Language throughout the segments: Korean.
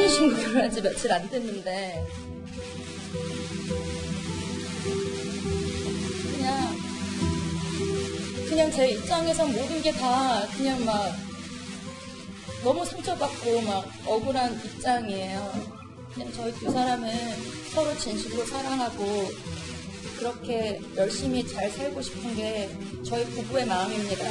혼인신고를 한 지 며칠 안 됐는데 그냥 제 입장에선 모든 게 다 그냥 막 너무 상처받고 막 억울한 입장이에요. 그냥 저희 두 사람은 서로 진심으로 사랑하고 그렇게 열심히 잘 살고 싶은 게 저희 부부의 마음입니다.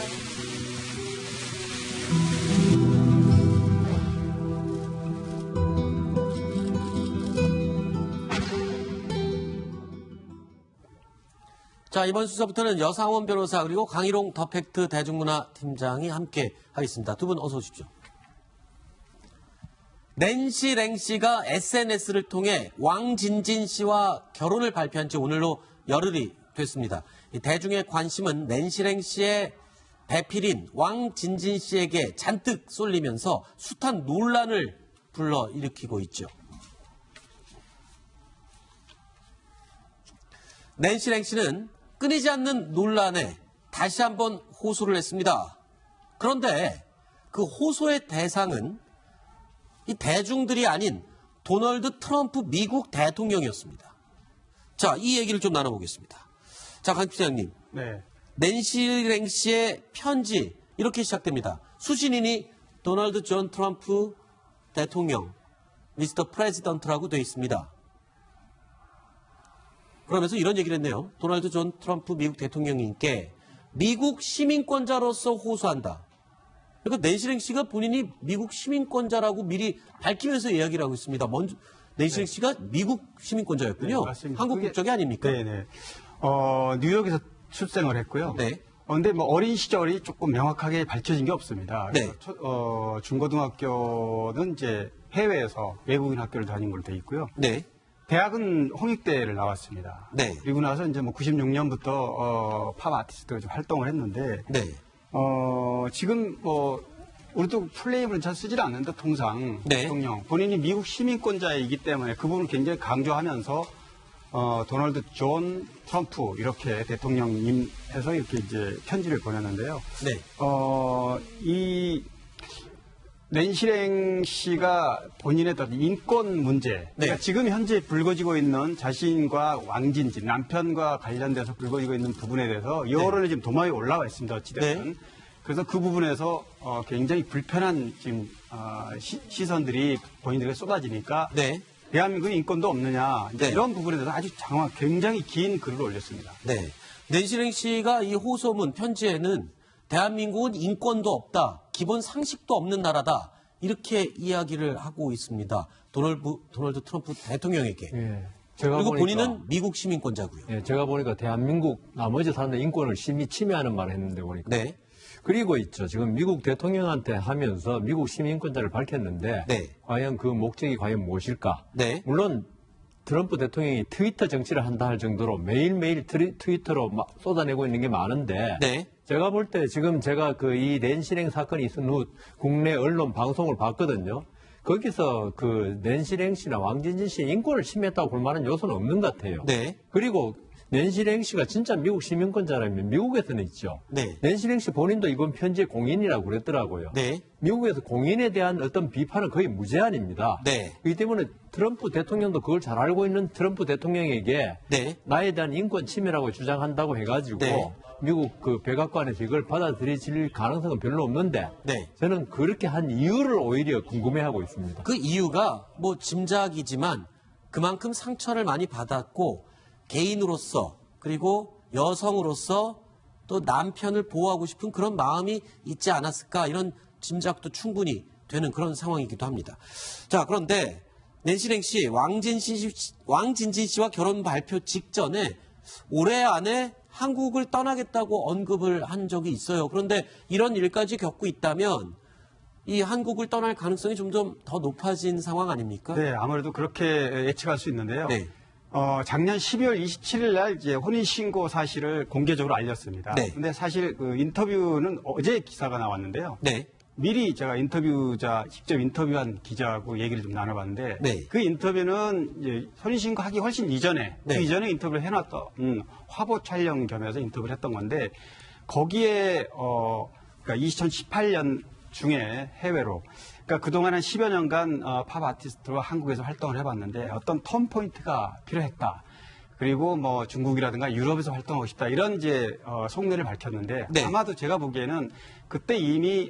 자, 이번 순서부터는 여상원 변호사 그리고 강희롱 더팩트 대중문화팀장이 함께 하겠습니다. 두 분 어서 오십시오. 낸시 랭 씨가 SNS를 통해 왕진진 씨와 결혼을 발표한 지 오늘로 열흘이 됐습니다. 대중의 관심은 낸시 랭 씨의 배필인 왕진진 씨에게 잔뜩 쏠리면서 숱한 논란을 불러일으키고 있죠. 낸시 랭 씨는 끊이지 않는 논란에 다시 한번 호소를 했습니다. 그런데 그 호소의 대상은 이 대중들이 아닌 도널드 트럼프 미국 대통령이었습니다. 자, 이 얘기를 좀 나눠보겠습니다. 자, 강 팀장님. 네. 낸시 랭 씨의 편지 이렇게 시작됩니다. 수신인이 도널드 존 트럼프 대통령, 미스터 프레지던트라고 되어 있습니다. 그러면서 이런 얘기를 했네요. 도널드 존 트럼프 미국 대통령님께 미국 시민권자로서 호소한다. 그러니까 낸시 랭 씨가 본인이 미국 시민권자라고 미리 밝히면서 이야기를 하고 있습니다. 먼저 낸시 랭 씨가 미국 시민권자였군요. 네, 맞습니다. 한국 국적이 아닙니까? 네네. 뉴욕에서 출생을 했고요. 네. 근데 뭐 어린 시절이 조금 명확하게 밝혀진 게 없습니다. 네. 중고등학교는 이제 해외에서 외국인 학교를 다닌 걸로 돼 있고요. 네. 대학은 홍익대를 나왔습니다. 네. 그리고 나서 이제 뭐 96년부터 팝 아티스트로 좀 활동을 했는데, 네. 지금 우리도 플레임을 잘 쓰질 않는데 통상 네. 대통령 본인이 미국 시민권자이기 때문에 그 부분을 굉장히 강조하면서 도널드 존 트럼프 이렇게 대통령님 해서 이렇게 이제 편지를 보냈는데요. 네. 이 낸시 랭 씨가 본인의 어떤 인권 문제, 네. 그러니까 지금 현재 불거지고 있는 자신과 왕진진, 남편과 관련돼서 불거지고 있는 부분에 대해서 여론이 지금 도마에 올라와 있습니다. 어찌됐든. 네. 그래서 그 부분에서 굉장히 불편한 지금 시선들이 본인들에게 쏟아지니까 네. 대한민국에 인권도 없느냐 네. 이런 부분에 대해서 아주 굉장히 긴 글을 올렸습니다. 네. 낸시 랭 씨가 이 호소문 편지에는 대한민국은 인권도 없다, 기본 상식도 없는 나라다 이렇게 이야기를 하고 있습니다. 도널드 트럼프 대통령에게. 예, 그리고 본인은 미국 시민권자고요. 예, 제가 보니까 대한민국 나머지 사람들 인권을 심히 침해하는 말을 했는데 보니까. 네. 그리고 있죠. 지금 미국 대통령한테 하면서 미국 시민권자를 밝혔는데 네. 과연 그 목적이 과연 무엇일까? 네. 물론 트럼프 대통령이 트위터 정치를 한다 할 정도로 매일매일 트위터로 막 쏟아내고 있는 게 많은데 네. 제가 볼 때 지금 제가 이 낸시 랭 사건이 있은 후 국내 언론 방송을 봤거든요. 거기서 그 낸시 랭 씨나 왕진진 씨의 인권을 침해했다고 볼 만한 요소는 없는 것 같아요. 네. 그리고 낸시 랭 씨가 진짜 미국 시민권자라면 미국에서는 있죠. 네. 낸시 랭 씨 본인도 이번 편지의 공인이라고 그랬더라고요. 네. 미국에서 공인에 대한 어떤 비판은 거의 무제한입니다. 네. 그렇기 때문에 트럼프 대통령도 그걸 잘 알고 있는 트럼프 대통령에게 네. 나에 대한 인권 침해라고 주장한다고 해가지고 네. 미국 그 백악관에서 이걸 받아들일 가능성은 별로 없는데 네. 저는 그렇게 한 이유를 오히려 궁금해하고 있습니다. 그 이유가 뭐 짐작이지만 그만큼 상처를 많이 받았고 개인으로서 그리고 여성으로서 또 남편을 보호하고 싶은 그런 마음이 있지 않았을까 이런 짐작도 충분히 되는 그런 상황이기도 합니다. 자, 그런데 낸시 랭 씨, 왕진진 씨와 결혼 발표 직전에 올해 안에 한국을 떠나겠다고 언급을 한 적이 있어요. 그런데 이런 일까지 겪고 있다면 이 한국을 떠날 가능성이 점점 더 높아진 상황 아닙니까? 네, 아무래도 그렇게 예측할 수 있는데요. 네. 작년 12월 27일 날 이제 혼인신고 사실을 공개적으로 알렸습니다. 네. 근데 사실 그 인터뷰는 어제 기사가 나왔는데요. 네. 미리 제가 직접 인터뷰한 기자하고 얘기를 좀 나눠봤는데 네. 그 인터뷰는 이제 혼인신고 하기 훨씬 이전에 네. 그 이전에 인터뷰를 해놨던 화보 촬영 겸해서 인터뷰를 했던 건데 거기에 그러니까 2018년 중에 해외로. 그러니까 그동안 한 10여 년간 팝 아티스트로 한국에서 활동을 해봤는데 어떤 턴 포인트가 필요했다. 그리고 뭐 중국이라든가 유럽에서 활동하고 싶다. 이런 이제 속내를 밝혔는데 네. 아마도 제가 보기에는 그때 이미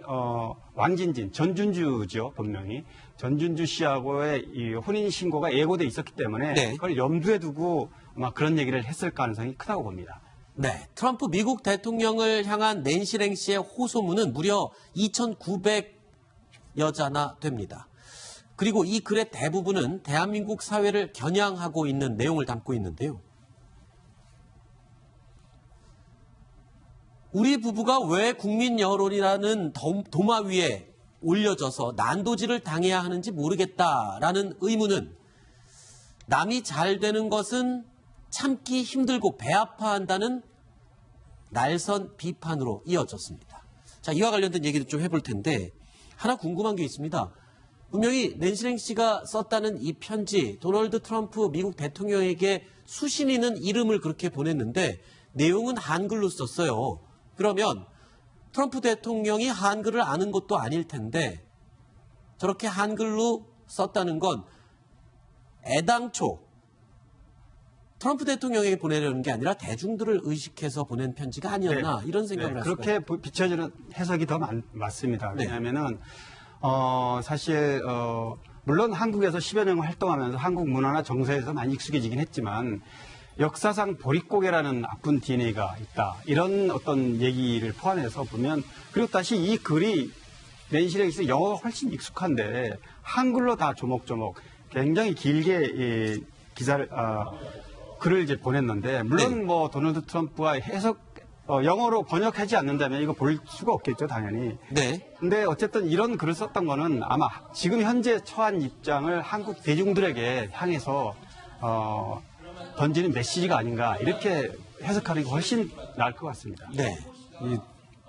완진진, 전준주죠, 본명이. 전준주 씨하고의 이 혼인 신고가 예고돼 있었기 때문에 네. 그걸 염두에 두고 아마 그런 얘기를 했을 가능성이 크다고 봅니다. 네, 트럼프 미국 대통령을 향한 낸시 랭시의 호소문은 무려 2,900여자나 됩니다. 그리고 이 글의 대부분은 대한민국 사회를 겨냥하고 있는 내용을 담고 있는데요. 우리 부부가 왜 국민 여론이라는 도마 위에 올려져서 난도질을 당해야 하는지 모르겠다라는 의문은 남이 잘 되는 것은 참기 힘들고 배 아파한다는 날선 비판으로 이어졌습니다. 자, 이와 관련된 얘기도 좀 해볼 텐데 하나 궁금한 게 있습니다. 분명히 낸시 랭시가 썼다는 이 편지, 도널드 트럼프 미국 대통령에게 수신이는 이름을 그렇게 보냈는데 내용은 한글로 썼어요. 그러면 트럼프 대통령이 한글을 아는 것도 아닐 텐데 저렇게 한글로 썼다는 건 애당초 트럼프 대통령에게 보내려는 게 아니라 대중들을 의식해서 보낸 편지가 아니었나 이런 생각을 할 수가 그렇게 비춰지는 해석이 더 맞습니다. 네. 왜냐하면은 사실 물론 한국에서 10여 년 활동하면서 한국 문화나 정서에서 많이 익숙해지긴 했지만 역사상 보릿고개라는 나쁜 DNA가 있다. 이런 어떤 얘기를 포함해서 보면 그리고 다시 이 글이 낸시 랭시 영어가 훨씬 익숙한데 한글로 다 조목조목 굉장히 길게 글을 이제 보냈는데 물론 네. 뭐 도널드 트럼프와 해석 영어로 번역하지 않는다면 이거 볼 수가 없겠죠, 당연히. 네. 근데 어쨌든 이런 글을 썼던 거는 아마 지금 현재 처한 입장을 한국 대중들에게 향해서 던지는 메시지가 아닌가 이렇게 해석하는 게 훨씬 나을 것 같습니다. 네. 이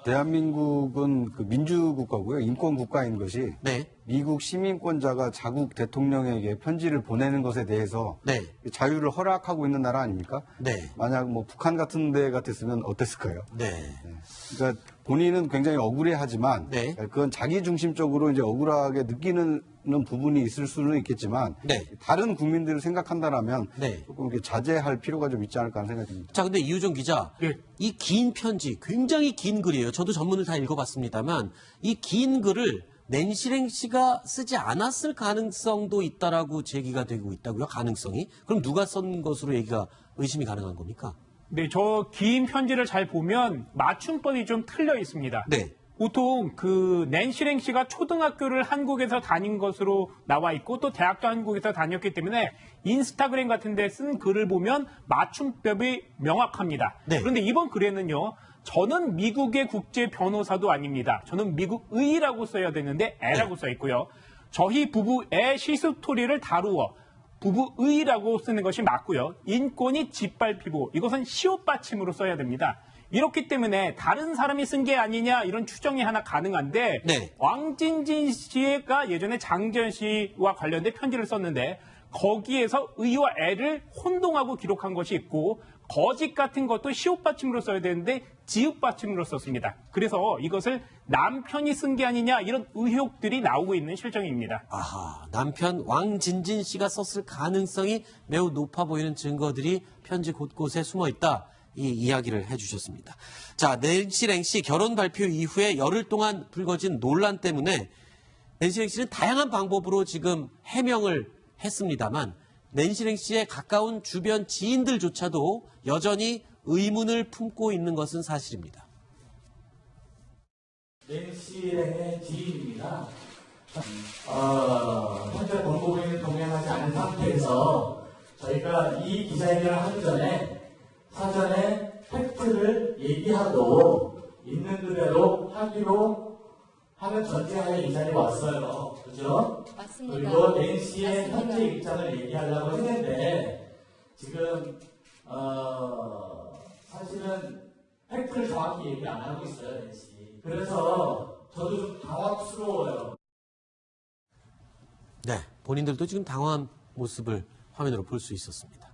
대한민국은 그 민주국가고요. 인권국가인 것이 네. 미국 시민권자가 자국 대통령에게 편지를 보내는 것에 대해서 네. 자유를 허락하고 있는 나라 아닙니까? 네. 만약 뭐 북한 같은 데 같았으면 어땠을까요? 네. 그러니까 본인은 굉장히 억울해하지만 네. 그건 자기 중심적으로 이제 억울하게 느끼는 부분이 있을 수는 있겠지만 네. 다른 국민들을 생각한다라면 네. 조금 이렇게 자제할 필요가 좀 있지 않을까 하는 생각이 듭니다. 자, 근데 이우정 기자, 이 긴 편지, 굉장히 긴 글이에요. 저도 전문을 다 읽어봤습니다만 이 긴 글을 낸시 랭시가 쓰지 않았을 가능성도 있다라고 제기가 되고 있다고요? 가능성이? 그럼 누가 쓴 것으로 얘기가 의심이 가능한 겁니까? 네, 저 긴 편지를 잘 보면 맞춤법이 좀 틀려 있습니다. 네. 보통 그 낸시 랭시가 초등학교를 한국에서 다닌 것으로 나와 있고 또 대학도 한국에서 다녔기 때문에 인스타그램 같은 데 쓴 글을 보면 맞춤법이 명확합니다. 네. 그런데 이번 글에는요. 저는 미국의 국제 변호사도 아닙니다. 저는 미국 의라고 써야 되는데 애라고 써 있고요. 저희 부부의 시스토리를 다루어 부부의라고 쓰는 것이 맞고요. 인권이 짓밟히고 이것은 시옷 받침으로 써야 됩니다. 이렇기 때문에 다른 사람이 쓴 게 아니냐 이런 추정이 하나 가능한데 네. 왕진진 씨가 예전에 장재현 씨와 관련된 편지를 썼는데 거기에서 의와 애를 혼동하고 기록한 것이 있고 거짓 같은 것도 시옷 받침으로 써야 되는데 지읒 받침으로 썼습니다. 그래서 이것을 남편이 쓴 게 아니냐 이런 의혹들이 나오고 있는 실정입니다. 아하, 남편 왕진진 씨가 썼을 가능성이 매우 높아 보이는 증거들이 편지 곳곳에 숨어 있다. 이 이야기를 해주셨습니다. 자, 낸시 랭시 결혼 발표 이후에 열흘 동안 불거진 논란 때문에 낸시 랭시는 다양한 방법으로 지금 해명을 했습니다만 낸시 랭시의 가까운 주변 지인들조차도 여전히 의문을 품고 있는 것은 사실입니다. 낸시 랭의 지인입니다. 현재 본국에 동행하지 않은 상태에서 저희가 이 기자회견을 하기 전에 사전에 팩트를 얘기하고 있는 그대로 하기로 하는 전제하에 이 자리에 왔어요. 그죠? 맞습니다. 그리고 낸시의 맞습니다. 현재 입장을 얘기하려고 했는데 지금 사실은 팩트를 정확히 얘기 안 하고 있어요, 낸시. 그래서 저도 좀 당황스러워요. 네, 본인들도 지금 당황한 모습을 화면으로 볼 수 있었습니다.